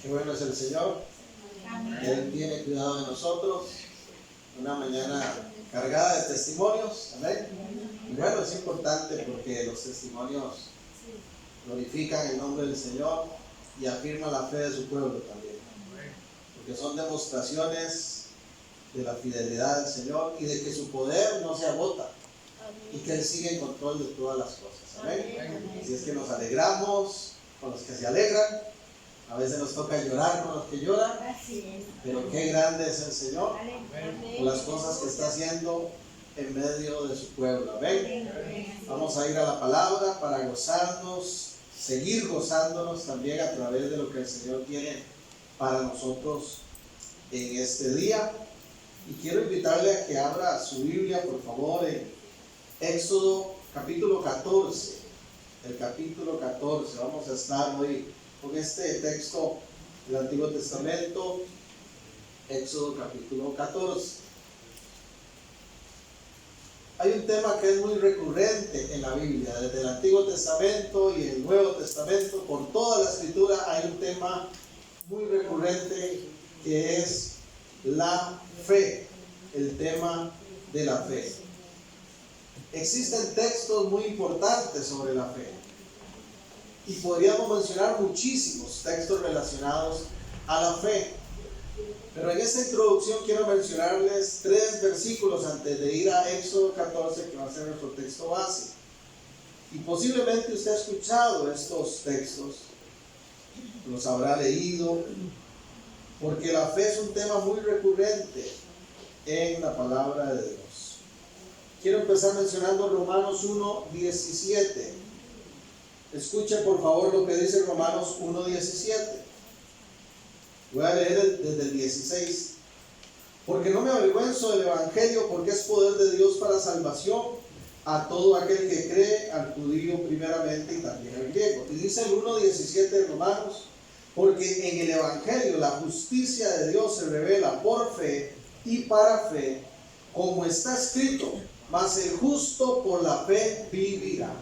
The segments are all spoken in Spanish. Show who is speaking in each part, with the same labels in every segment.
Speaker 1: Qué bueno es el Señor. Él tiene cuidado de nosotros. Una mañana cargada de testimonios. Amén. Y bueno, es importante porque los testimonios glorifican el nombre del Señor y afirman la fe de su pueblo también. Porque son demostraciones de la fidelidad del Señor y de que su poder no se agota y que Él sigue en control de todas las cosas. Amén. Así es que nos alegramos con los que se alegran. A veces nos toca llorar con los que lloran, pero qué grande es el Señor por las cosas que está haciendo en medio de su pueblo. Amén. Vamos a ir a la palabra para gozarnos, seguir gozándonos también a través de lo que el Señor tiene para nosotros en este día. Y quiero invitarle a que abra su Biblia, por favor, en Éxodo capítulo 14. El capítulo 14. Vamos a estar hoy con este texto del Antiguo Testamento, Éxodo capítulo 14. Hay un tema que es muy recurrente en la Biblia, desde el Antiguo Testamento y el Nuevo Testamento, por toda la Escritura hay un tema muy recurrente que es la fe, el tema de la fe. Existen textos muy importantes sobre la fe. Y podríamos mencionar muchísimos textos relacionados a la fe. Pero en esta introducción quiero mencionarles 3 versículos antes de ir a Éxodo 14, que va a ser nuestro texto base. Y posiblemente usted ha escuchado estos textos, los habrá leído, porque la fe es un tema muy recurrente en la palabra de Dios. Quiero empezar mencionando Romanos 1:17. Escuche por favor lo que dice Romanos 1:17. Voy a leer desde el 16. Porque no me avergüenzo del Evangelio, porque es poder de Dios para salvación a todo aquel que cree, al judío primeramente y también al griego. Y dice el 1:17 de Romanos, porque en el Evangelio la justicia de Dios se revela por fe y para fe, como está escrito, mas el justo por la fe vivirá.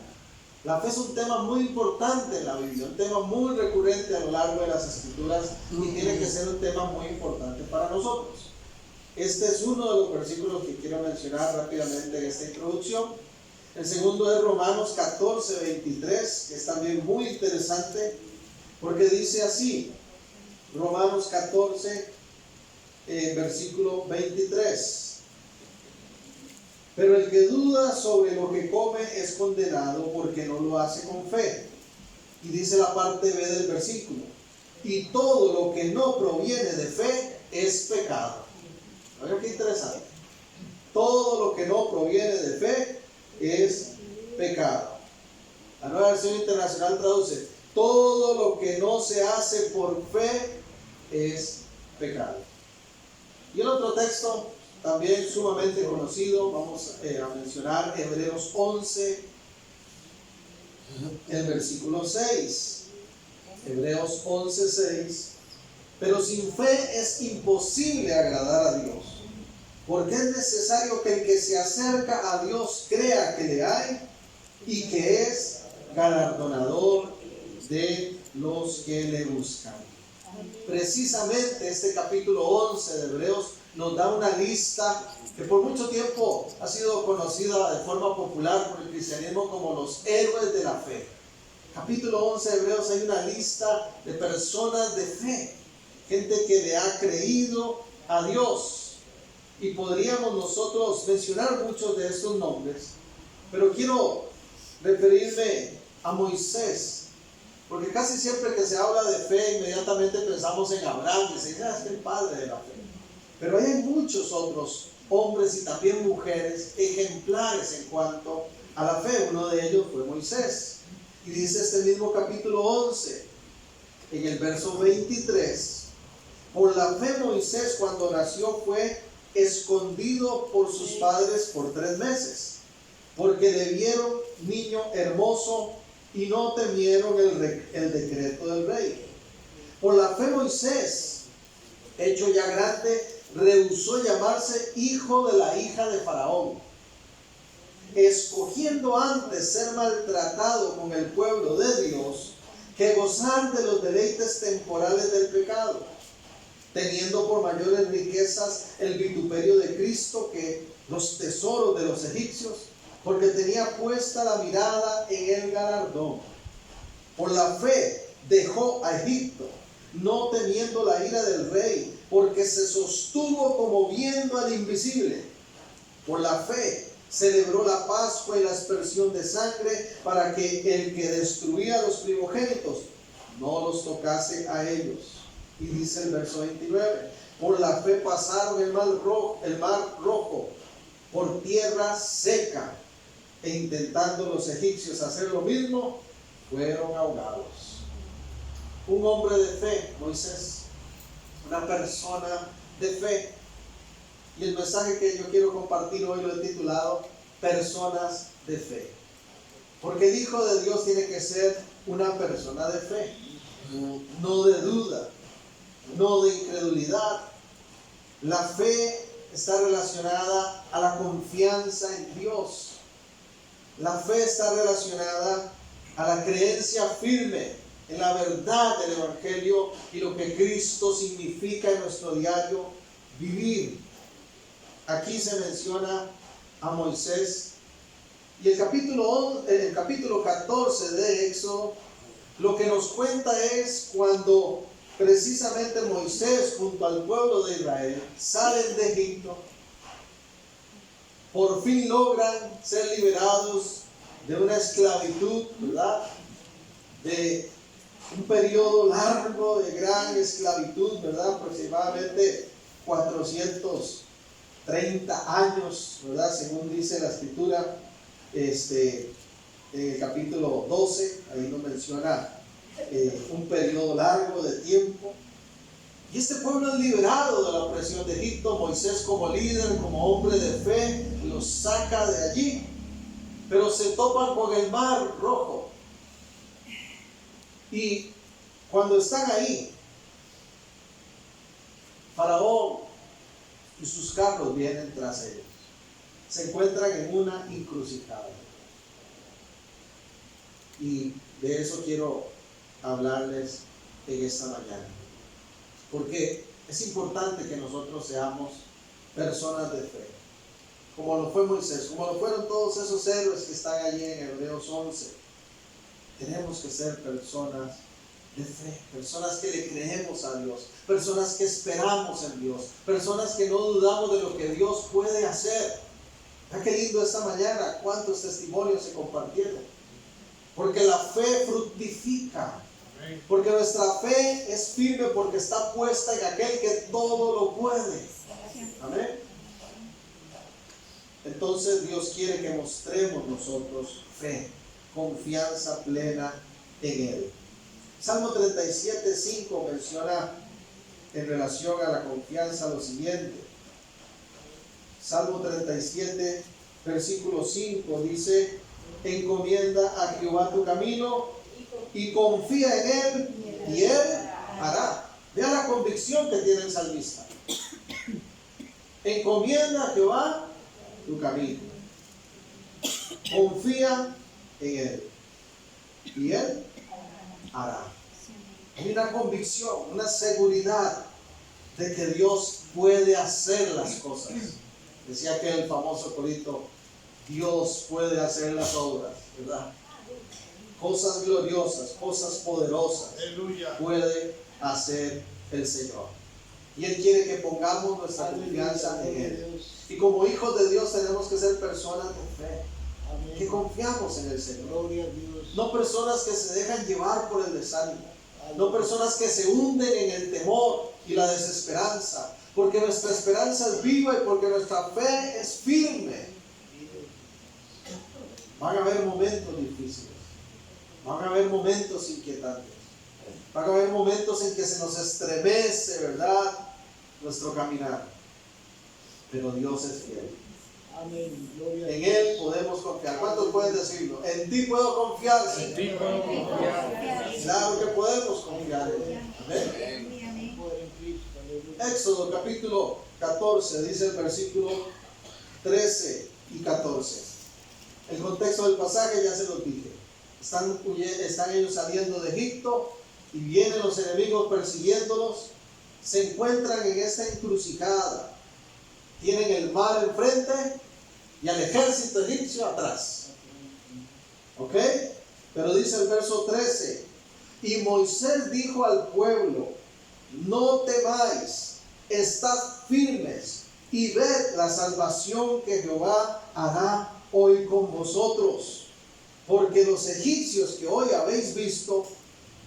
Speaker 1: La fe es un tema muy importante en la Biblia, un tema muy recurrente a lo largo de las Escrituras y tiene que ser un tema muy importante para nosotros. Este es uno de los versículos que quiero mencionar rápidamente en esta introducción. El segundo es Romanos 14:23, que es también muy interesante porque dice así, Romanos 14, versículo 23. Pero el que duda sobre lo que come es condenado porque no lo hace con fe. Y dice la parte B del versículo, y todo lo que no proviene de fe es pecado. Oigan qué interesante. Todo lo que no proviene de fe es pecado. La Nueva Versión Internacional traduce, todo lo que no se hace por fe es pecado. Y el otro texto también sumamente conocido, vamos a mencionar Hebreos 11, el versículo 6. Hebreos 11:6. Pero sin fe es imposible agradar a Dios, porque es necesario que el que se acerca a Dios crea que le hay y que es galardonador de los que le buscan. Precisamente este capítulo 11 de Hebreos nos da una lista que por mucho tiempo ha sido conocida de forma popular por el cristianismo como los héroes de la fe. Capítulo 11 de Hebreos hay una lista de personas de fe, gente que le ha creído a Dios. Y podríamos nosotros mencionar muchos de estos nombres, pero quiero referirme a Moisés, porque casi siempre que se habla de fe inmediatamente pensamos en Abraham y se dice, es el padre de la fe. Pero hay muchos otros hombres y también mujeres ejemplares en cuanto a la fe. Uno de ellos fue Moisés. Y dice este mismo capítulo 11, en el verso 23, por la fe Moisés cuando nació fue escondido por sus padres por 3 meses, porque le vieron niño hermoso y no temieron el decreto del rey. Por la fe Moisés, hecho ya grande, rehusó llamarse hijo de la hija de Faraón, escogiendo antes ser maltratado con el pueblo de Dios que gozar de los deleites temporales del pecado, teniendo por mayores riquezas el vituperio de Cristo que los tesoros de los egipcios, porque tenía puesta la mirada en el galardón. Por la fe dejó a Egipto, no temiendo la ira del rey, porque se sostuvo como viendo al invisible. Por la fe celebró la Pascua y la aspersión de sangre, para que el que destruía a los primogénitos no los tocase a ellos. Y dice el verso 29, por la fe pasaron el mar rojo por tierra seca, e intentando los egipcios hacer lo mismo, fueron ahogados. Un hombre de fe, Moisés, una persona de fe. Y el mensaje que yo quiero compartir hoy lo he titulado Personas de Fe. Porque el Hijo de Dios tiene que ser una persona de fe, no de duda, no de incredulidad. La fe está relacionada a la confianza en Dios. La fe está relacionada a la creencia firme en la verdad del Evangelio y lo que Cristo significa en nuestro diario vivir. Aquí se menciona a Moisés, y el capítulo 14 de Éxodo lo que nos cuenta es cuando precisamente Moisés junto al pueblo de Israel salen de Egipto, por fin logran ser liberados de una esclavitud, ¿verdad? De un periodo largo de gran esclavitud, ¿verdad? Aproximadamente 430 años, ¿verdad? Según dice la escritura, en el capítulo 12, ahí nos menciona un periodo largo de tiempo. Y este pueblo es liberado de la opresión de Egipto. Moisés, como líder, como hombre de fe, los saca de allí, pero se topan con el mar rojo. Y cuando están ahí, Faraón y sus carros vienen tras ellos. Se encuentran en una encrucijada. Y de eso quiero hablarles en esta mañana. Porque es importante que nosotros seamos personas de fe. Como lo fue Moisés, como lo fueron todos esos héroes que están allí en Hebreos 11. Tenemos que ser personas de fe, personas que le creemos a Dios, personas que esperamos en Dios, personas que no dudamos de lo que Dios puede hacer. ¿Verdad qué lindo esta mañana? ¿Cuántos testimonios se compartieron? Porque la fe fructifica, porque nuestra fe es firme, porque está puesta en aquel que todo lo puede. Amén. Entonces Dios quiere que mostremos nosotros fe, confianza plena en Él. Salmo 37:5 menciona en relación a la confianza lo siguiente. Salmo 37, versículo 5 dice: encomienda a Jehová tu camino y confía en Él y Él hará. Vea la convicción que tiene el salmista. Encomienda a Jehová tu camino, confía en Él y Él hará. Hay una convicción, una seguridad de que Dios puede hacer las cosas. Decía aquel famoso corito: Dios puede hacer las obras, ¿verdad? Cosas gloriosas, cosas poderosas. Aleluya. Puede hacer el Señor. Y Él quiere que pongamos nuestra confianza en Él. Y como hijos de Dios tenemos que ser personas de fe. Amén. Que confiamos en el Señor. Gloria a Dios. No personas que se dejan llevar por el desánimo. Amén. No personas que se hunden en el temor y la desesperanza. Porque nuestra esperanza es viva y porque nuestra fe es firme. Van a haber momentos difíciles. Van a haber momentos inquietantes. Van a haber momentos en que se nos estremece, ¿verdad?, nuestro caminar. Pero Dios es fiel. Amén. En Él podemos confiar. ¿Cuántos pueden decirlo? En ti puedo confiar. En ti puedo confiar. Claro que podemos confiar en Él. Amén. Éxodo capítulo 14, dice el versículo 13 y 14. El contexto del pasaje ya se lo dije. están ellos saliendo de Egipto y vienen los enemigos persiguiéndolos. Se encuentran en esta encrucijada. Tienen el mar enfrente y al ejército egipcio atrás. ¿Ok? Pero dice el verso 13: y Moisés dijo al pueblo: no temáis, estad firmes y ved la salvación que Jehová hará hoy con vosotros, porque los egipcios que hoy habéis visto,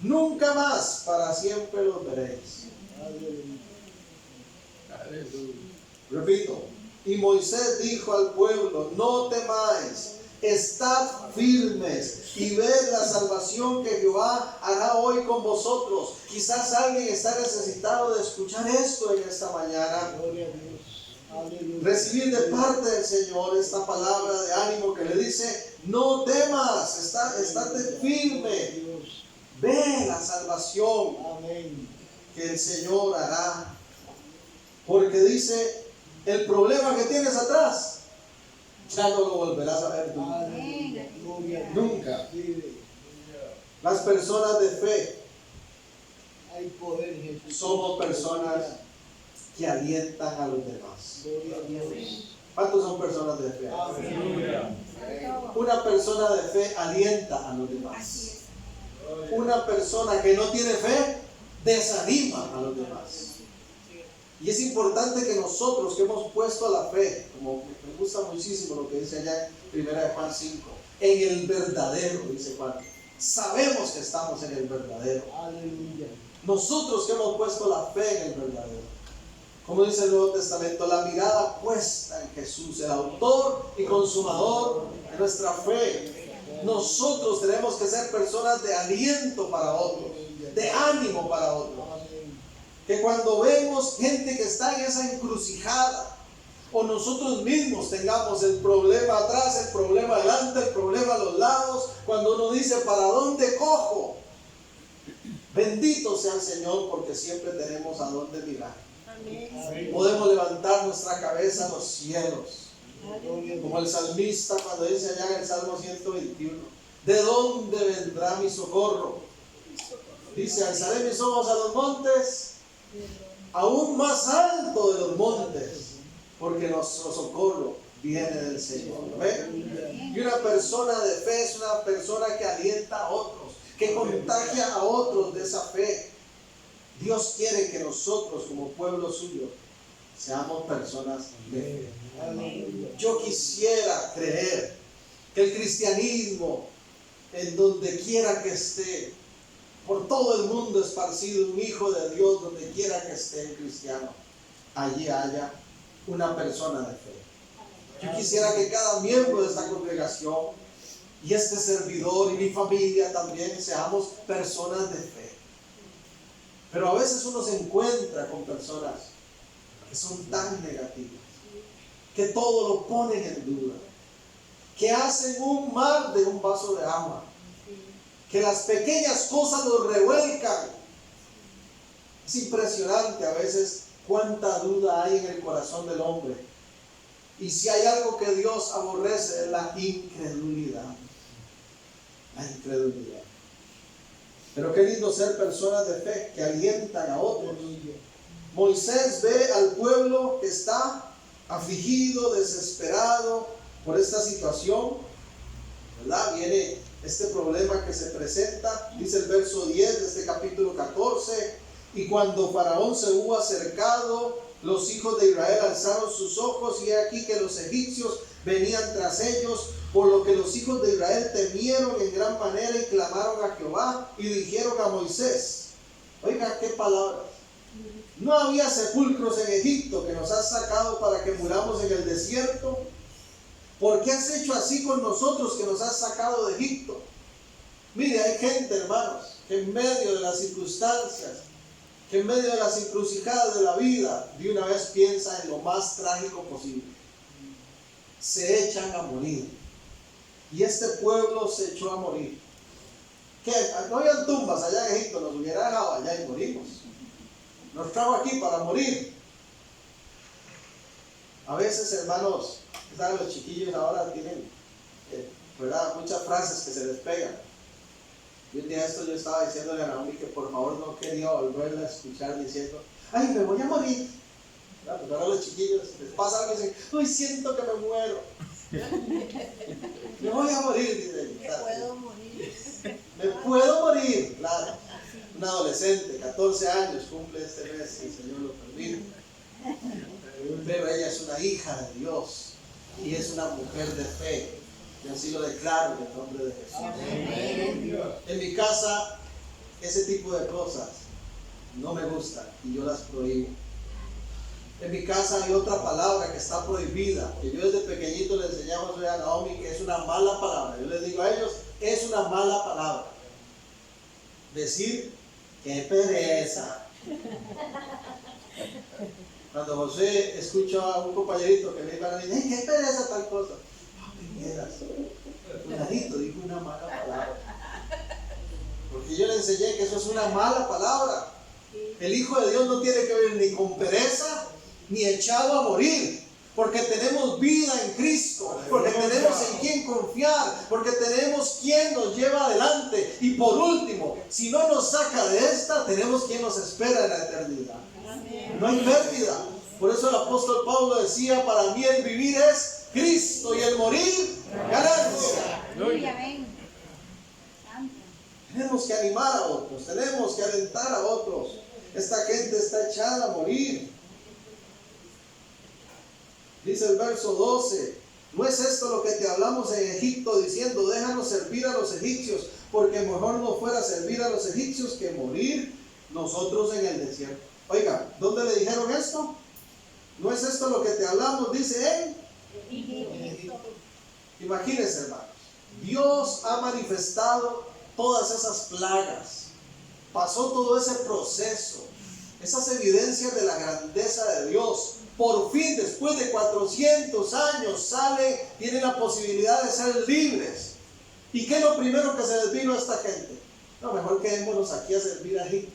Speaker 1: nunca más para siempre los veréis. Aleluya. Repito: y Moisés dijo al pueblo: no temáis, estad firmes y ved la salvación que Jehová hará hoy con vosotros. Quizás alguien está necesitado de escuchar esto en esta mañana. Recibir de parte del Señor esta palabra de ánimo que le dice: no temas, estate firme, ve la salvación que el Señor hará. Porque dice: el problema que tienes atrás ya no lo volverás a ver nunca. Las personas de fe somos personas que alientan a los demás. ¿Cuántos son personas de fe? Una persona de fe alienta a los demás. Una persona que no tiene fe desanima a los demás. Y es importante que nosotros que hemos puesto la fe, como me gusta muchísimo lo que dice allá en 1 Juan 5, en el verdadero, dice Juan, sabemos que estamos en el verdadero. Aleluya. Nosotros que hemos puesto la fe en el verdadero, como dice el Nuevo Testamento, la mirada puesta en Jesús, el autor y consumador de nuestra fe. Nosotros tenemos que ser personas de aliento para otros, de ánimo para otros. Que cuando vemos gente que está en esa encrucijada, o nosotros mismos tengamos el problema atrás, el problema adelante, el problema a los lados, cuando uno dice: ¿para dónde cojo? Bendito sea el Señor, porque siempre tenemos a dónde mirar. Amén. Podemos levantar nuestra cabeza a los cielos, como el salmista cuando dice allá en el Salmo 121: ¿de dónde vendrá mi socorro? Dice: alzaré mis ojos a los montes, aún más alto de los montes, porque nuestro socorro viene del Señor. ¿Ven? Y una persona de fe es una persona que alienta a otros, que contagia a otros de esa fe. Dios quiere que nosotros, como pueblo suyo, seamos personas de fe. Yo quisiera creer que el cristianismo, en donde quiera que esté, por todo el mundo esparcido, un hijo de Dios, donde quiera que esté el cristiano, allí haya una persona de fe. Yo quisiera que cada miembro de esta congregación y este servidor y mi familia también seamos personas de fe. Pero a veces uno se encuentra con personas que son tan negativas, que todo lo ponen en duda, que hacen un mar de un vaso de agua, que las pequeñas cosas los revuelcan. Es impresionante a veces cuánta duda hay en el corazón del hombre. Y si hay algo que Dios aborrece, es la incredulidad. La incredulidad. Pero qué lindo ser personas de fe que alientan a otros. Moisés ve al pueblo que está afligido, desesperado por esta situación, ¿verdad? Viene este problema que se presenta, dice el verso 10 de este capítulo 14: y cuando Faraón se hubo acercado, los hijos de Israel alzaron sus ojos, y he aquí que los egipcios venían tras ellos, por lo que los hijos de Israel temieron en gran manera y clamaron a Jehová y dijeron a Moisés. Oiga, qué palabras: ¿no había sepulcros en Egipto que nos has sacado para que muramos en el desierto? ¿Por qué has hecho así con nosotros que nos has sacado de Egipto? Mire, hay gente, hermanos, que en medio de las circunstancias, que en medio de las encrucijadas de la vida, de una vez piensa en lo más trágico posible. Se echan a morir. Y este pueblo se echó a morir. ¿Qué? No habían tumbas allá en Egipto, nos hubiera dejado allá y morimos. Nos trajo aquí para morir. A veces, hermanos, ¿saben? Los chiquillos ahora tienen, ¿verdad?, muchas frases que se les pegan. Y un día esto yo estaba diciéndole a Naomi que por favor no quería volverla a escuchar diciendo, ay, me voy a morir. Claro, pues ahora los chiquillos les pasa algo y dicen, uy, siento que me muero. Me voy a morir, dicen.
Speaker 2: Me puedo morir.
Speaker 1: Me puedo morir, claro. Un adolescente, 14 años, cumple este mes, si el Señor lo permite. Pero ella es una hija de Dios y es una mujer de fe. Y así lo declaro en el nombre de Jesús. Amén. En mi casa, ese tipo de cosas no me gustan y yo las prohíbo. En mi casa hay otra palabra que está prohibida, que yo desde pequeñito le enseñaba a Naomi que es una mala palabra. Yo les digo a ellos, es una mala palabra. Decir, qué pereza. Cuando José escuchó a un compañerito que le iba a decir, qué pereza tal cosa. No, quieras. Fulanito dijo una mala palabra. Porque yo le enseñé que eso es una mala palabra. El Hijo de Dios no tiene que ver ni con pereza, ni echado a morir, porque tenemos vida en Cristo, porque tenemos en quien confiar, porque tenemos quien nos lleva adelante, y por último, si no nos saca de esta, tenemos quien nos espera en la eternidad. No hay pérdida. Por eso el apóstol Pablo decía, para mí el vivir es Cristo y el morir ganancia. Tenemos que animar a otros, tenemos que alentar a otros. Esta gente está echada a morir. Dice el verso 12, ¿no es esto lo que te hablamos en Egipto diciendo, déjanos servir a los egipcios, porque mejor nos fuera servir a los egipcios que morir nosotros en el desierto? Oiga, ¿dónde le dijeron esto? ¿No es esto lo que te hablamos? Dice en Egipto. Imagínense, hermanos, Dios ha manifestado todas esas plagas, pasó todo ese proceso, esas evidencias de la grandeza de Dios. Por fin, después de 400 años, tienen la posibilidad de ser libres. ¿Y qué es lo primero que se les vino a esta gente? No, mejor quedémonos aquí a servir a Egipto.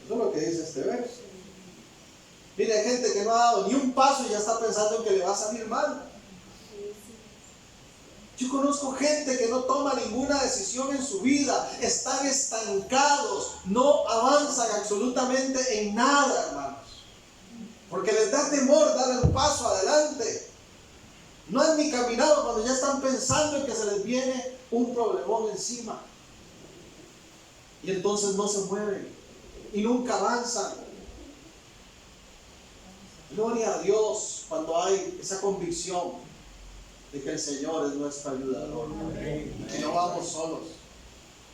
Speaker 1: Eso es lo que dice este verso. Mire, hay gente que no ha dado ni un paso y ya está pensando en que le va a salir mal. Yo conozco gente que no toma ninguna decisión en su vida, están estancados, no avanzan absolutamente en nada, hermanos. Porque les da temor dar el paso adelante. No han ni caminado cuando ya están pensando en que se les viene un problemón encima. Y entonces no se mueven y nunca avanzan. Gloria a Dios cuando hay esa convicción de que el Señor es nuestro ayudador, que no vamos solos,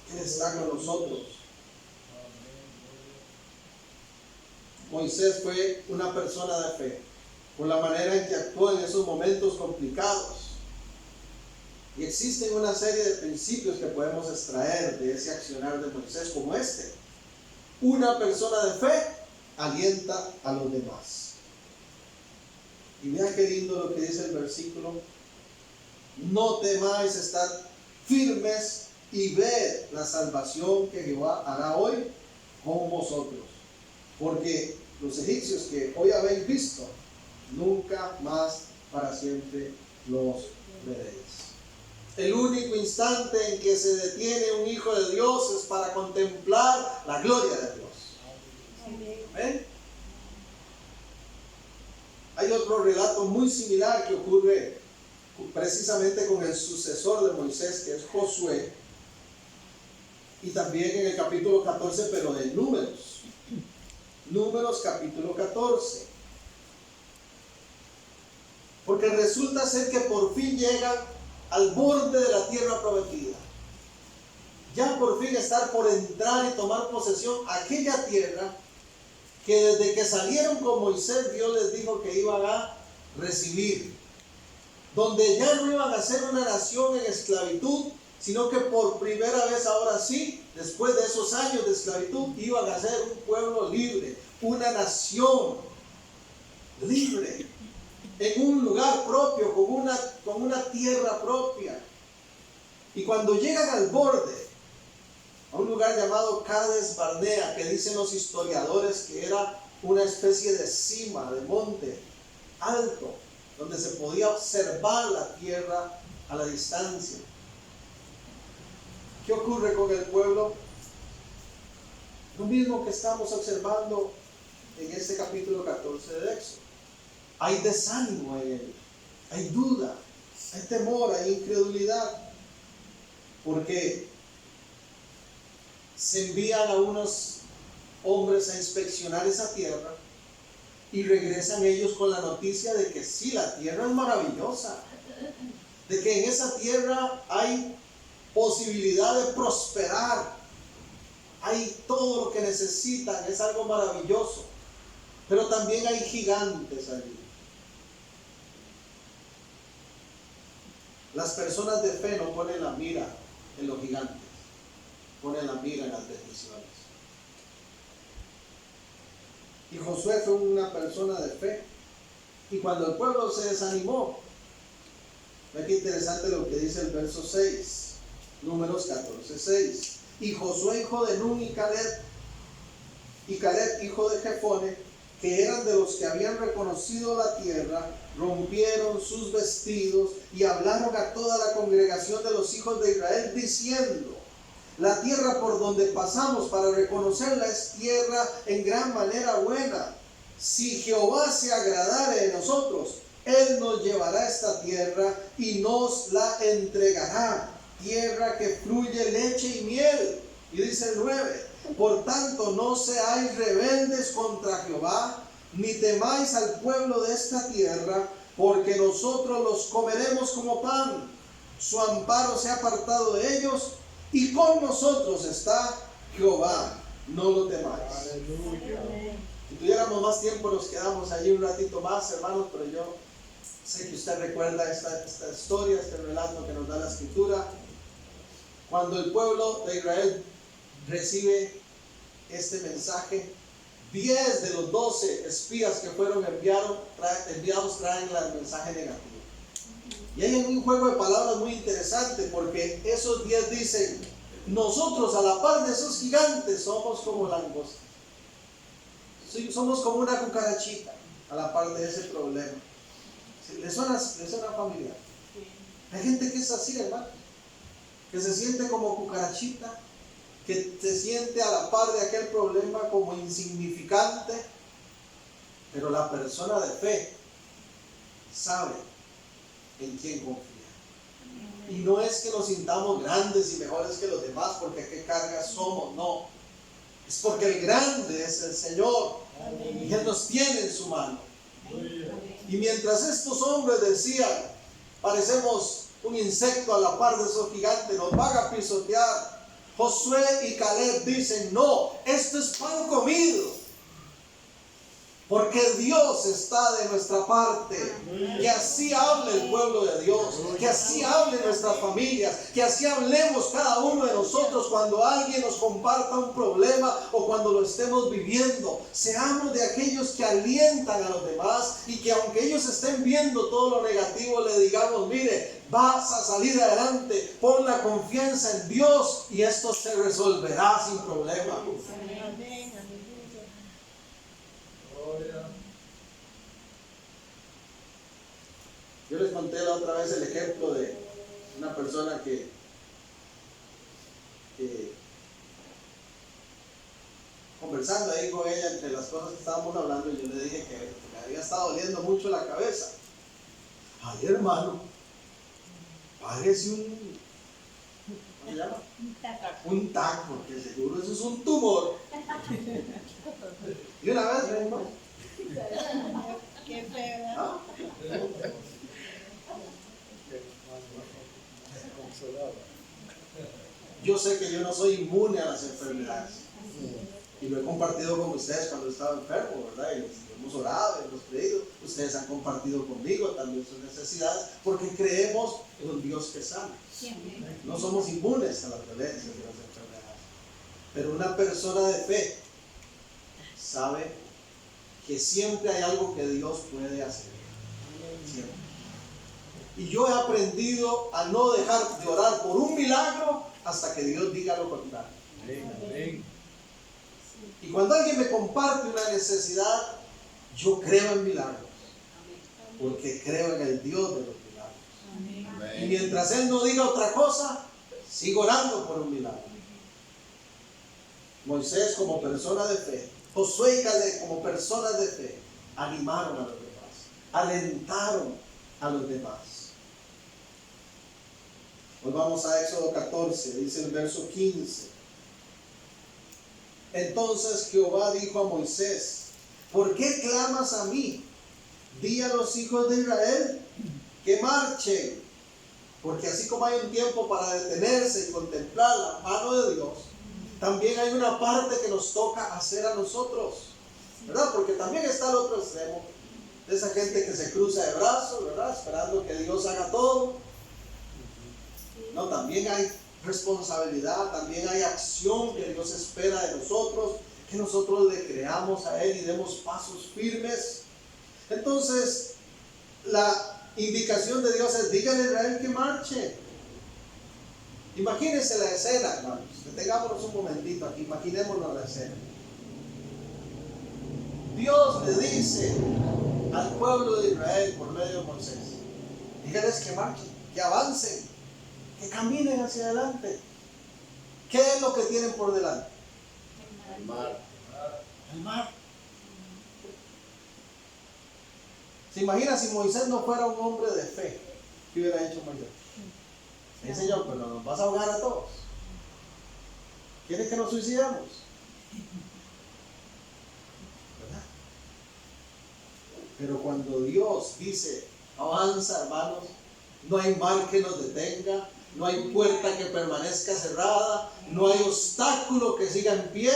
Speaker 1: que Él está con nosotros. Moisés fue una persona de fe, por la manera en que actuó en esos momentos complicados. Y existen una serie de principios que podemos extraer de ese accionar de Moisés, como este. Una persona de fe alienta a los demás. Y vean qué lindo lo que dice el versículo. No temáis, estad firmes y ved la salvación que Jehová hará hoy con vosotros. Porque los egipcios que hoy habéis visto, nunca más para siempre los veréis. El único instante en que se detiene un hijo de Dios es para contemplar la gloria de Dios. ¿Ven? Hay otro relato muy similar que ocurre precisamente con el sucesor de Moisés, que es Josué, y también en el capítulo 14, pero de Números capítulo 14. Porque resulta ser que por fin llegan al borde de la tierra prometida. Ya por fin estar por entrar y tomar posesión aquella tierra que desde que salieron con Moisés, Dios les dijo que iban a recibir. Donde ya no iban a ser una nación en esclavitud, sino que por primera vez ahora sí, después de esos años de esclavitud, iban a ser un pueblo libre, una nación libre, en un lugar propio, con una tierra propia. Y cuando llegan al borde, a un lugar llamado Cades Barnea, que dicen los historiadores que era una especie de cima, de monte alto, donde se podía observar la tierra a la distancia. ¿Qué ocurre con el pueblo? Lo mismo que estamos observando en este capítulo 14 de Éxodo. Hay desánimo en él, hay duda, hay temor, hay incredulidad, porque se envían a unos hombres a inspeccionar esa tierra y regresan ellos con la noticia de que sí, la tierra es maravillosa, de que en esa tierra hay posibilidad de prosperar, hay todo lo que necesitan, es algo maravilloso, pero también hay gigantes allí. Las personas de fe no ponen la mira en los gigantes, ponen la mira en las bendiciones. Y Josué fue una persona de fe. Y cuando el pueblo se desanimó, ve que interesante lo que dice el verso 6, Números 14:6. Y Josué, hijo de Nun, y Caleb, hijo de Jefone, que eran de los que habían reconocido la tierra, rompieron sus vestidos y hablaron a toda la congregación de los hijos de Israel, diciendo: la tierra por donde pasamos para reconocerla es tierra en gran manera buena. Si Jehová se agradare de nosotros, Él nos llevará esta tierra y nos la entregará, tierra que fluye leche y miel. Y dice el 9: por tanto, no seáis rebeldes contra Jehová, ni temáis al pueblo de esta tierra, porque nosotros los comeremos como pan. Su amparo se ha apartado de ellos, y con nosotros está Jehová. No lo temáis. Aleluya. Si tuviéramos más tiempo, nos quedamos allí un ratito más, hermanos, pero yo sé que usted recuerda esta historia, este relato que nos da la Escritura. Cuando el pueblo de Israel recibe este mensaje, 10 de los 12 espías que fueron enviados traen el mensaje negativo. Y hay un juego de palabras muy interesante, porque esos 10 dicen: nosotros a la par de esos gigantes somos como langostas, somos como una cucarachita a la par de ese problema. ¿Le suena familiar? Hay gente que es así, hermano, que se siente como cucarachita, que se siente a la par de aquel problema como insignificante. Pero la persona de fe sabe en quién confía. Y no es que nos sintamos grandes y mejores que los demás porque qué cargas somos, no. Es porque el grande es el Señor. Amén. Y Él nos tiene en su mano. Amén. Y mientras estos hombres decían: parecemos un insecto a la par de esos gigantes, nos van a pisotear, Josué y Caleb dicen: no, esto es pan comido, porque Dios está de nuestra parte. Que así hable el pueblo de Dios, que así hable nuestras familias, que así hablemos cada uno de nosotros cuando alguien nos comparta un problema o cuando lo estemos viviendo. Seamos de aquellos que alientan a los demás, y que aunque ellos estén viendo todo lo negativo, le digamos: mire, vas a salir adelante, pon la confianza en Dios y esto se resolverá sin problema. Yo les conté la otra vez el ejemplo de una persona que conversando ahí con ella, entre las cosas que estábamos hablando, yo le dije que me había estado doliendo mucho la cabeza. Ay, hermano, parece ¿cómo se llama? Un taco, porque seguro eso es un tumor. Y una vez me dijo: qué feo. ¿Ah? Yo sé que yo no soy inmune a las enfermedades, y lo he compartido con ustedes cuando he estado enfermo, ¿verdad? Y hemos orado, hemos creído. Ustedes han compartido conmigo también sus necesidades, porque creemos en un Dios que sana. No somos inmunes a las dolencias y las enfermedades. Pero una persona de fe sabe que siempre hay algo que Dios puede hacer. Siempre. Y yo he aprendido a no dejar de orar por un milagro hasta que Dios diga lo contrario. Amén. Y cuando alguien me comparte una necesidad, yo creo en milagros, porque creo en el Dios de los milagros. Amén. Y mientras Él no diga otra cosa, Sigo orando por un milagro. Moisés como persona de fe, Josué y Caleb como personas de fe, animaron a los demás, alentaron a los demás. Hoy vamos a Éxodo 14, dice el verso 15. Entonces Jehová dijo a Moisés: ¿por qué clamas a mí? Di a los hijos de Israel que marchen, porque así como hay un tiempo para detenerse y contemplar la mano de Dios, también hay una parte que nos toca hacer a nosotros, ¿verdad? Porque también está el otro extremo, de esa gente que se cruza de brazos, ¿verdad? Esperando que Dios haga todo. No, también hay responsabilidad, también hay acción que Dios espera de nosotros, que nosotros le creamos a Él y demos pasos firmes. Entonces, la indicación de Dios es: díganle a Israel que marche. Imagínense la escena, hermanos. Detengámonos un momentito aquí, imaginémonos la escena. Dios le dice al pueblo de Israel por medio de Moisés: díganles que marchen, que avancen, que caminen hacia adelante. ¿Qué es lo que tienen por delante?
Speaker 2: El mar.
Speaker 1: El mar. ¿Se imagina si Moisés no fuera un hombre de fe? ¿Qué hubiera hecho Moisés? Señor, pero nos vas a ahogar a todos. ¿Quieres que nos suicidemos? ¿Verdad? Pero cuando Dios dice: avanza, hermanos, no hay mar que nos detenga, no hay puerta que permanezca cerrada, no hay obstáculo que siga en pie,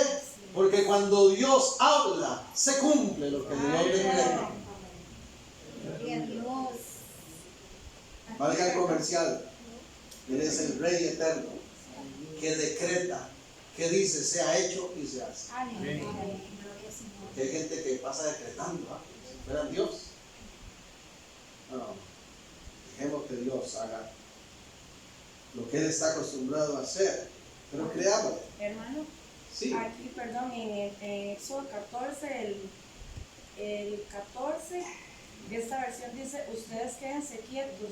Speaker 1: porque cuando Dios habla, se cumple lo que Dios decreta. Valga el comercial: Él es el Rey eterno, que decreta, que dice sea hecho y se hace. Porque hay gente que pasa decretando, ¿ah? Si fuera Dios. No, dejemos que Dios haga lo que Él está acostumbrado a hacer, pero creámosle.
Speaker 3: Hermano,
Speaker 1: Sí.
Speaker 3: aquí, perdón, en Éxodo 14, el 14, esta versión dice: ustedes quédense quietos,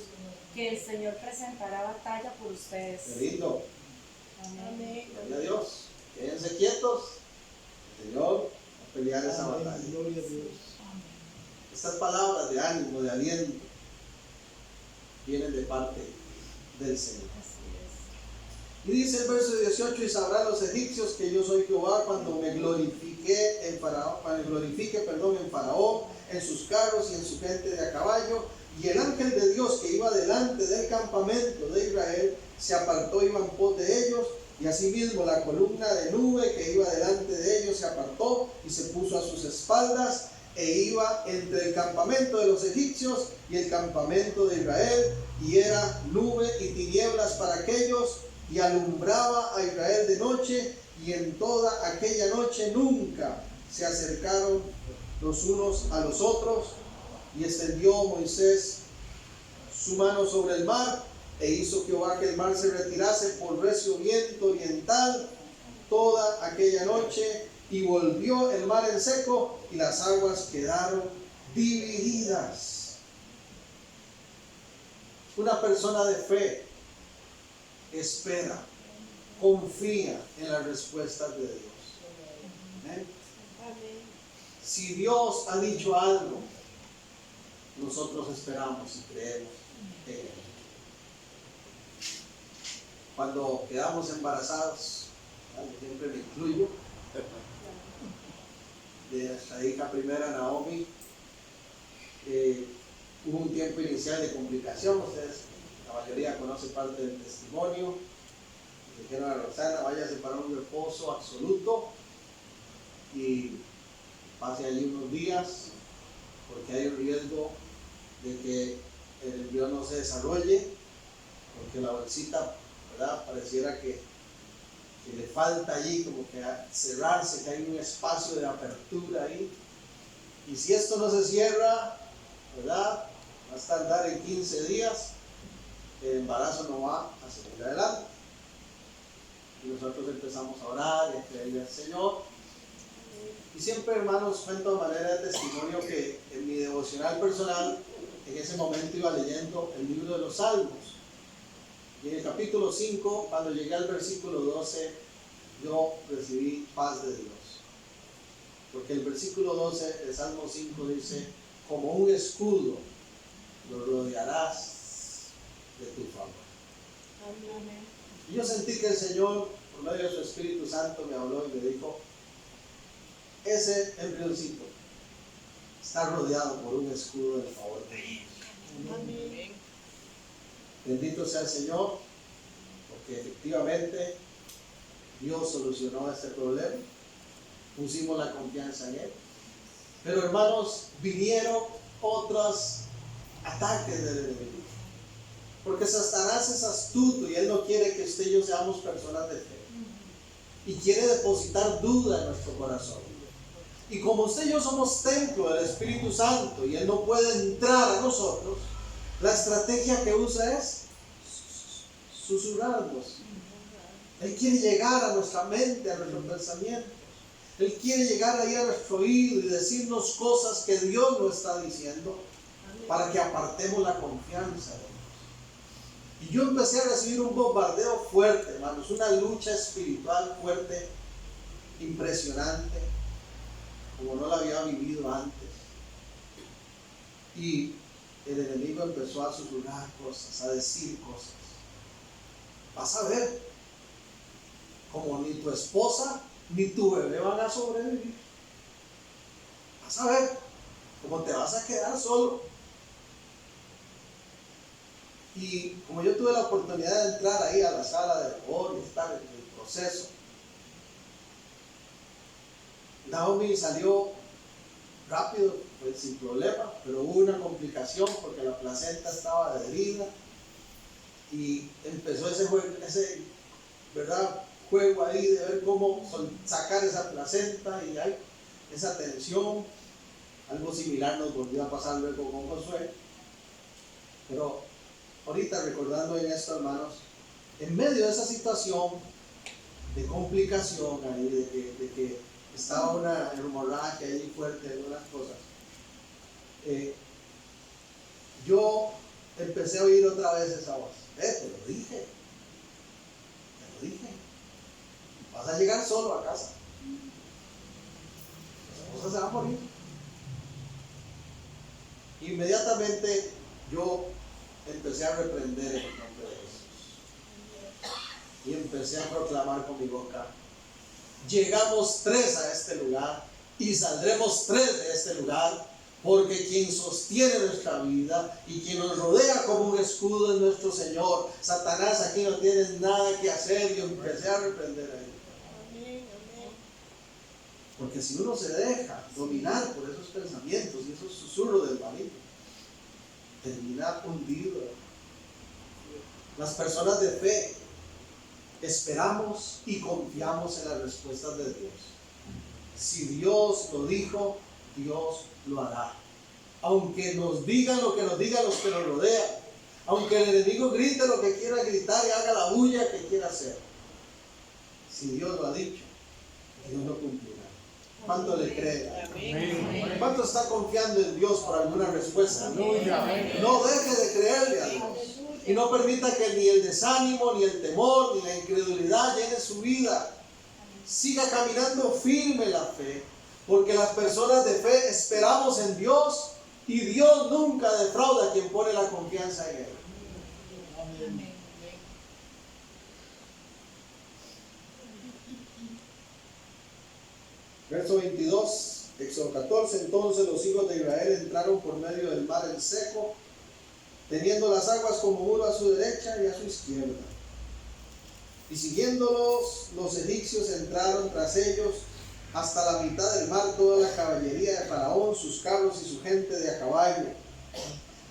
Speaker 3: que el Señor presentará batalla por ustedes.
Speaker 1: Qué lindo.
Speaker 3: Amén.
Speaker 1: Gloria a Dios. Quédense quietos. El Señor va a pelear esa batalla.
Speaker 2: Gloria a Dios.
Speaker 1: Estas palabras de ánimo, de aliento, vienen de parte del Señor.
Speaker 3: Así
Speaker 1: Y dice el verso 18: y sabrán los egipcios que yo soy Jehová cuando me glorifique en Faraón, en sus carros y en su gente de a caballo. Y el ángel de Dios que iba delante del campamento de Israel se apartó y iba en pos de ellos. Y asimismo la columna de nube que iba delante de ellos se apartó y se puso a sus espaldas, e iba entre el campamento de los egipcios y el campamento de Israel, y era nube y tinieblas para aquellos, y alumbraba a Israel de noche, y en toda aquella noche nunca se acercaron los unos a los otros. Y extendió Moisés su mano sobre el mar, e hizo Jehová que el mar se retirase por recio viento oriental toda aquella noche, y volvió el mar en seco, y las aguas quedaron divididas. Una persona de fe espera, confía en las respuestas de Dios. ¿Amén? Si Dios ha dicho algo, nosotros esperamos y creemos en Él. Cuando quedamos embarazados, yo siempre me incluyo, de nuestra hija primera Naomi, hubo un tiempo inicial de complicación. Ustedes, la mayoría conoce parte del testimonio. Le dijeron a Roxana: váyase para un reposo absoluto y pase allí unos días, porque hay un riesgo de que el embrión no se desarrolle, porque la bolsita, ¿verdad?, pareciera que le falta allí como que cerrarse, que hay un espacio de apertura ahí. Y si esto no se cierra, ¿verdad?, va a tardar en 15 días, el embarazo no va a seguir adelante. Y nosotros empezamos a orar y a creerle al Señor. Y siempre, hermanos, cuento de manera de testimonio que en mi devocional personal, en ese momento iba leyendo el libro de los Salmos. Y en el capítulo 5, cuando llegué al versículo 12, yo recibí paz de Dios. Porque el versículo 12 del Salmo 5 dice, como un escudo lo rodearás de tu favor.
Speaker 3: Amén.
Speaker 1: Y yo sentí que el Señor, por medio de su Espíritu Santo, me habló y me dijo, ese embrioncito está rodeado por un escudo del favor de Dios.
Speaker 3: Amén.
Speaker 1: Bendito sea el Señor, porque efectivamente Dios solucionó este problema, pusimos la confianza en Él. Pero hermanos, vinieron otros ataques del enemigo. Porque Satanás es astuto y él no quiere que usted y yo seamos personas de fe. Y quiere depositar duda en nuestro corazón. Y como usted y yo somos templo del Espíritu Santo y él no puede entrar a nosotros, la estrategia que usa es susurrarnos. Él quiere llegar a nuestra mente, a nuestros pensamientos. Él quiere llegar ahí a nuestro oído y decirnos cosas que Dios no está diciendo para que apartemos la confianza de Dios. Y yo empecé a recibir un bombardeo fuerte, hermanos, una lucha espiritual fuerte, impresionante, como no la había vivido antes. Y el enemigo empezó a susurrar cosas, a decir cosas. Vas a ver, como ni tu esposa ni tu bebé van a sobrevivir. Vas a ver, como te vas a quedar solo. Y como yo tuve la oportunidad de entrar ahí a la sala de labor y estar en el proceso, Naomi salió rápido, pues, sin problema, pero hubo una complicación porque la placenta estaba adherida y empezó ese juego ahí de ver cómo sacar esa placenta y hay esa tensión. Algo similar nos volvió a pasar luego con Josué. Pero ahorita recordando en esto, hermanos, en medio de esa situación de complicación ahí, de que estaba una hemorragia ahí fuerte en unas cosas, yo empecé a oír otra vez esa voz. Te lo dije, vas a llegar solo a casa, tu esposa se va a morir. Inmediatamente yo empecé a reprender en el nombre de Jesús y empecé a proclamar con mi boca: llegamos 3 a este lugar y saldremos 3 de este lugar, porque quien sostiene nuestra vida y quien nos rodea como un escudo es nuestro Señor. Satanás aquí no tiene nada que hacer. Y empecé a reprender ahí. Porque si uno se deja dominar por esos pensamientos y esos susurros del maligno, termina hundido. Las personas de fe esperamos y confiamos en las respuestas de Dios. Si Dios lo dijo, Dios lo hará. Aunque nos digan lo que nos digan los que nos rodean, aunque el enemigo grite lo que quiera gritar y haga la bulla que quiera hacer, si Dios lo ha dicho, Dios lo cumplirá. ¿Cuánto le cree? ¿Cuánto está confiando en Dios por alguna respuesta? No deje de creerle a Dios. Y no permita que ni el desánimo, ni el temor, ni la incredulidad llene su vida. Siga caminando firme la fe, porque las personas de fe esperamos en Dios y Dios nunca defrauda a quien pone la confianza en Él.
Speaker 3: Amén.
Speaker 1: Verso 22, Éxodo 14. Entonces los hijos de Israel entraron por medio del mar en seco, teniendo las aguas como muro a su derecha y a su izquierda. Y siguiéndolos, los egipcios entraron tras ellos hasta la mitad del mar, toda la caballería de Faraón, sus carros y su gente de a caballo.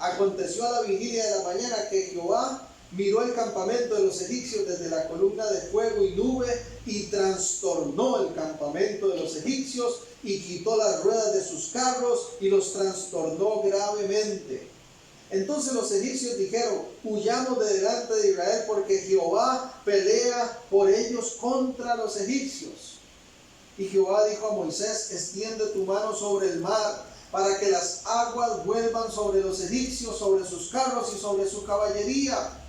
Speaker 1: Aconteció a la vigilia de la mañana que Jehová miró el campamento de los egipcios desde la columna de fuego y nube y trastornó el campamento de los egipcios y quitó las ruedas de sus carros y los trastornó gravemente. Entonces los egipcios dijeron: huyamos de delante de Israel, porque Jehová pelea por ellos contra los egipcios. Y Jehová dijo a Moisés: extiende tu mano sobre el mar, para que las aguas vuelvan sobre los egipcios, sobre sus carros y sobre su caballería.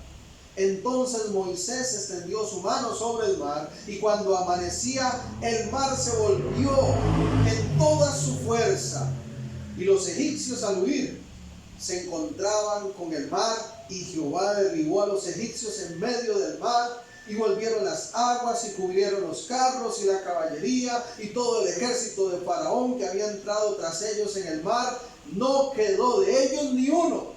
Speaker 1: Entonces Moisés extendió su mano sobre el mar, y cuando amanecía, el mar se volvió en toda su fuerza. Y los egipcios, al huir, se encontraban con el mar, y Jehová derribó a los egipcios en medio del mar, y volvieron las aguas y cubrieron los carros y la caballería y todo el ejército de Faraón que había entrado tras ellos en el mar. No quedó de ellos ni uno.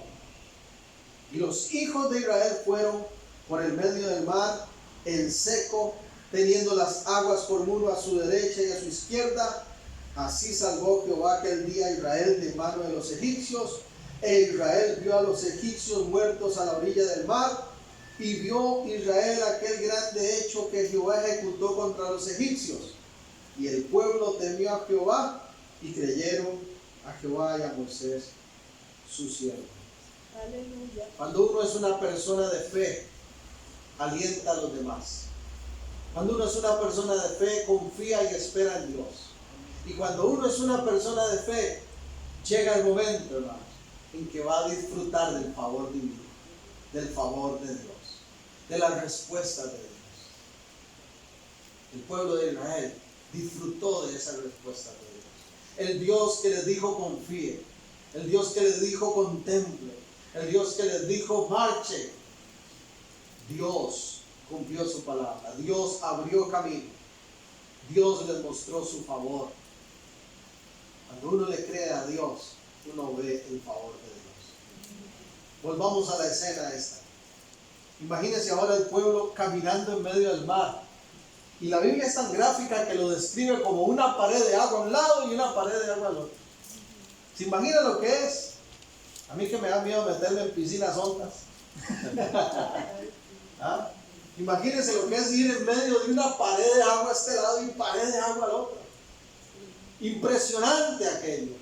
Speaker 1: Y los hijos de Israel fueron por el medio del mar en seco, teniendo las aguas por muro a su derecha y a su izquierda. Así salvó Jehová aquel día a Israel de mano de los egipcios. E Israel vio a los egipcios muertos a la orilla del mar. Y vio Israel aquel grande hecho que Jehová ejecutó contra los egipcios. Y el pueblo temió a Jehová y creyeron a Jehová y a Moisés, su siervo.
Speaker 3: Aleluya.
Speaker 1: Cuando uno es una persona de fe, alienta a los demás. Cuando uno es una persona de fe, confía y espera en Dios. Y cuando uno es una persona de fe, llega el momento, hermano, en que va a disfrutar del favor divino, del favor de Dios, de las respuestas de Dios. El pueblo de Israel disfrutó de esas respuestas de Dios. El Dios que les dijo confíe, el Dios que les dijo contemple, el Dios que les dijo marche. Dios cumplió su palabra, Dios abrió camino, Dios les mostró su favor. Cuando uno le cree a Dios, uno ve el favor de Dios. Volvamos a la escena esta. Imagínense ahora el pueblo caminando en medio del mar. Y la Biblia es tan gráfica que lo describe como una pared de agua a un lado y una pared de agua al otro. ¿Se imagina lo que es? A mí que me da miedo meterme en piscinas hondas. ¿Ah? Imagínense lo que es ir en medio de una pared de agua a este lado y pared de agua al otro. Impresionante aquello.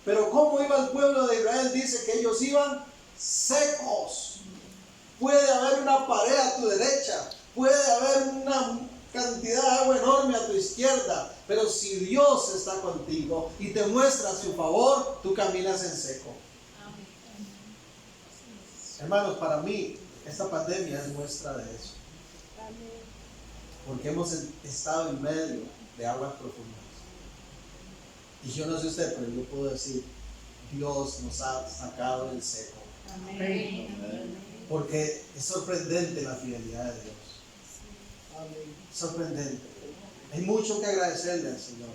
Speaker 1: Pero ¿cómo iba el pueblo de Israel? Dice que ellos iban secos. Puede haber una pared a tu derecha, puede haber una cantidad de agua enorme a tu izquierda, pero si Dios está contigo y te muestra su favor, tú caminas en seco. Hermanos, para mí esta pandemia es muestra de eso, porque hemos estado en medio de aguas profundas. Y yo no sé usted, pero yo puedo decir, Dios nos ha sacado del seco.
Speaker 3: Amén.
Speaker 1: Porque es sorprendente la fidelidad de Dios. Sorprendente. Hay mucho que agradecerle al Señor.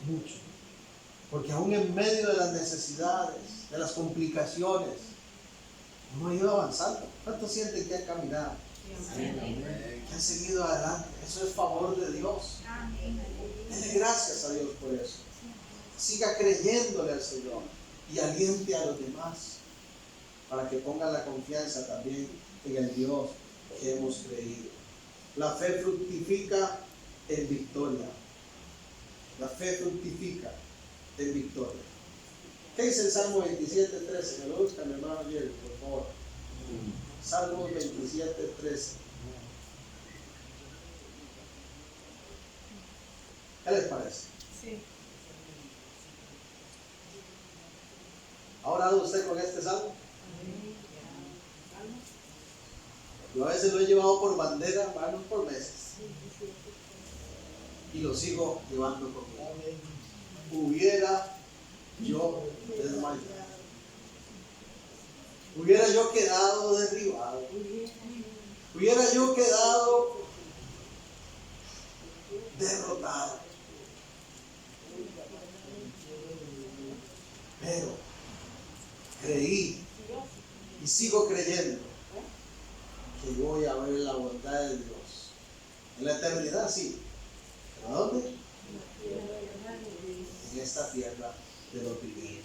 Speaker 1: Mucho. Porque aún en medio de las necesidades, de las complicaciones, uno ha ido avanzando. ¿Cuántos sienten que han caminado? Que han seguido adelante. Eso es favor de Dios. Dele gracias a Dios por eso. Siga creyéndole al Señor y aliente a los demás para que pongan la confianza también en el Dios que hemos creído. La fe fructifica en victoria. La fe fructifica en victoria. ¿Qué dice el Salmo 27:13? Me lo busca mi hermano Jerry, por favor. Salmo 27:13. ¿Qué les parece?
Speaker 3: Sí.
Speaker 1: ¿Ha orado usted con este salmo? Yo a veces lo he llevado por bandera, hermanos, por meses. Y lo sigo llevando conmigo. Hubiera yo desmayado. Hubiera yo quedado derribado. Hubiera yo quedado derrotado. Pero creí y sigo creyendo que voy a ver la bondad de Dios en la eternidad, sí. ¿Pero a dónde? En esta tierra de los vivientes.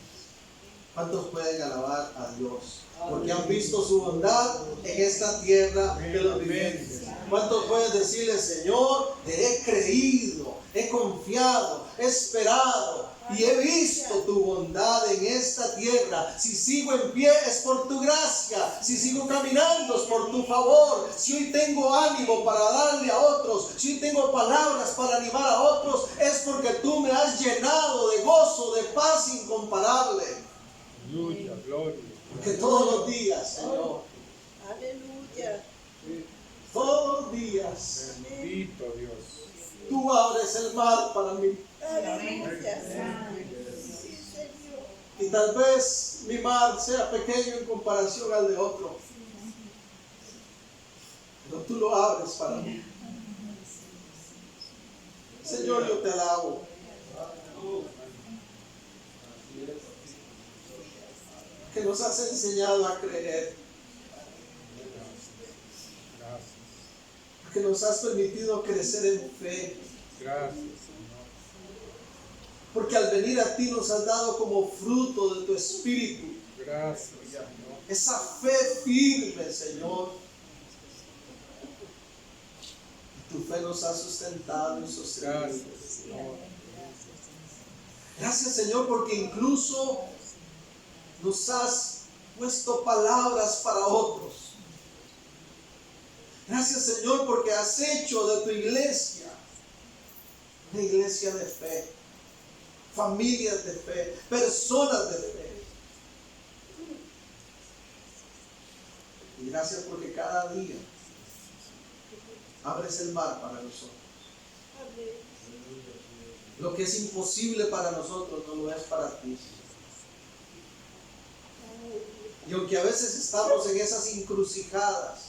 Speaker 1: ¿Cuántos pueden alabar a Dios? Porque han visto su bondad en esta tierra de los vivientes. ¿Cuántos pueden decirle, Señor, te he creído, he confiado, he esperado y he visto tu bondad en esta tierra? Si sigo en pie es por tu gracia, si sigo caminando es por tu favor, si hoy tengo ánimo para darle a otros, si hoy tengo palabras para animar a otros, es porque tú me has llenado de gozo, de paz incomparable.
Speaker 2: Aleluya, gloria.
Speaker 1: Porque todos los días, Señor,
Speaker 2: Aleluya.
Speaker 1: Todos los días
Speaker 4: Bendito Dios.
Speaker 1: tú abres el mar para mí.
Speaker 2: Aleluya. Sí, Señor.
Speaker 1: Y tal vez mi mar sea pequeño en comparación al de otro. Pero tú lo abres para mí. Señor, yo te alabo. Que nos has enseñado a creer.
Speaker 4: Gracias.
Speaker 1: Que nos has permitido crecer en fe.
Speaker 4: Gracias, Señor.
Speaker 1: Porque al venir a ti nos has dado como fruto de tu espíritu
Speaker 4: Gracias, Señor.
Speaker 1: esa fe firme, Señor. Y tu fe nos ha sustentado y sostenido.
Speaker 4: Gracias, Señor.
Speaker 1: Gracias, Señor, porque incluso nos has puesto palabras para otros. Gracias, Señor, porque has hecho de tu iglesia una iglesia de fe, familias de fe, personas de fe. Y gracias porque cada día abres el mar para nosotros. Lo que es imposible para nosotros no lo es para ti. Y aunque a veces estamos en esas encrucijadas,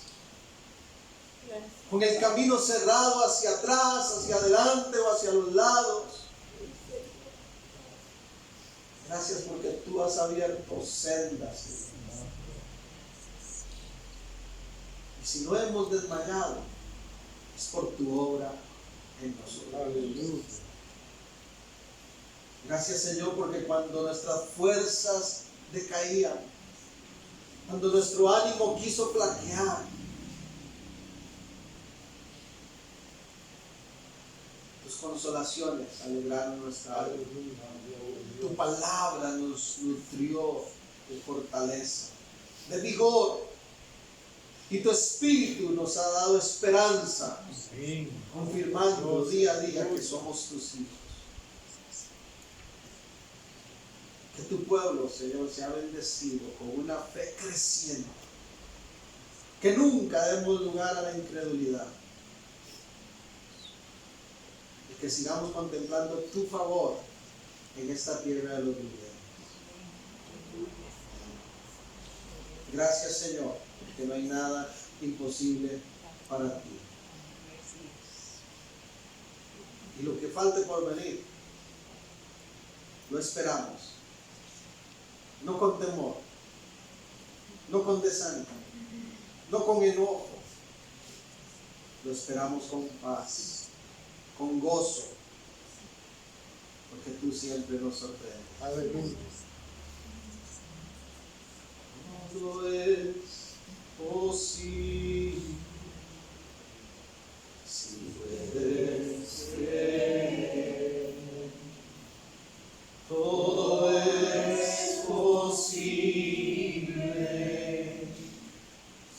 Speaker 1: con el camino cerrado hacia atrás, hacia adelante o hacia los lados, gracias porque tú has abierto sendas. Y si no hemos desmayado, es por tu obra en nosotros.
Speaker 4: Aleluya.
Speaker 1: Gracias, Señor, porque cuando nuestras fuerzas decaían, cuando nuestro ánimo quiso flaquear, tus consolaciones alegraron nuestra alma. Tu palabra nos nutrió de fortaleza, de vigor, y tu espíritu nos ha dado esperanza,
Speaker 4: Amén.
Speaker 1: confirmando día a día que somos tus hijos. Que tu pueblo, Señor, sea bendecido con una fe creciente. Que nunca demos lugar a la incredulidad. Y que sigamos contemplando tu favor en esta tierra de los vivientes. Gracias, Señor, que no hay nada imposible para ti. Y lo que falte por venir, lo esperamos. No con temor, no con desánimo, no con enojo. Lo esperamos con paz, con gozo, porque tú siempre nos sorprendes.
Speaker 4: Aleluya.
Speaker 1: Todo es posible si puedes creer. Todo es posible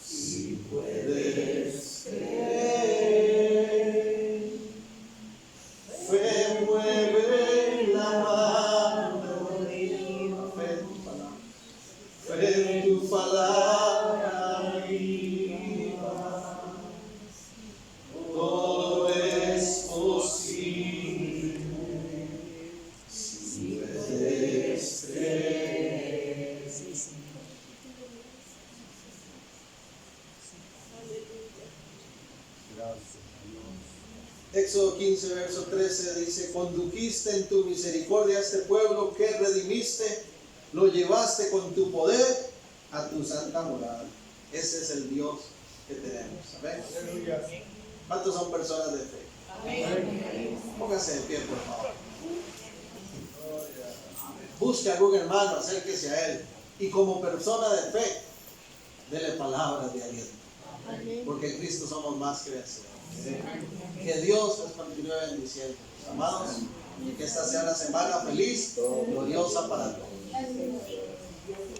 Speaker 1: si puedes creer. Fe mueve la mano, fe en tu palabra viva. Todo es posible si puedes creer.
Speaker 4: Gracias, Dios.
Speaker 1: Éxodo 15, verso 13 dice: condujiste en tu misericordia a este pueblo que redimiste, lo llevaste con tu poder a tu santa morada. Ese es el Dios que tenemos. Amén.
Speaker 4: Aleluya.
Speaker 1: ¿Cuántos son personas de fe? Póngase de pie, por favor. Busque a algún hermano, acérquese a él. Y como persona de fe, dele palabras de aliento. Porque en Cristo somos más que vencedores. Que Dios les continúe bendiciendo. Amados, y que esta sea una semana feliz, gloriosa para todos.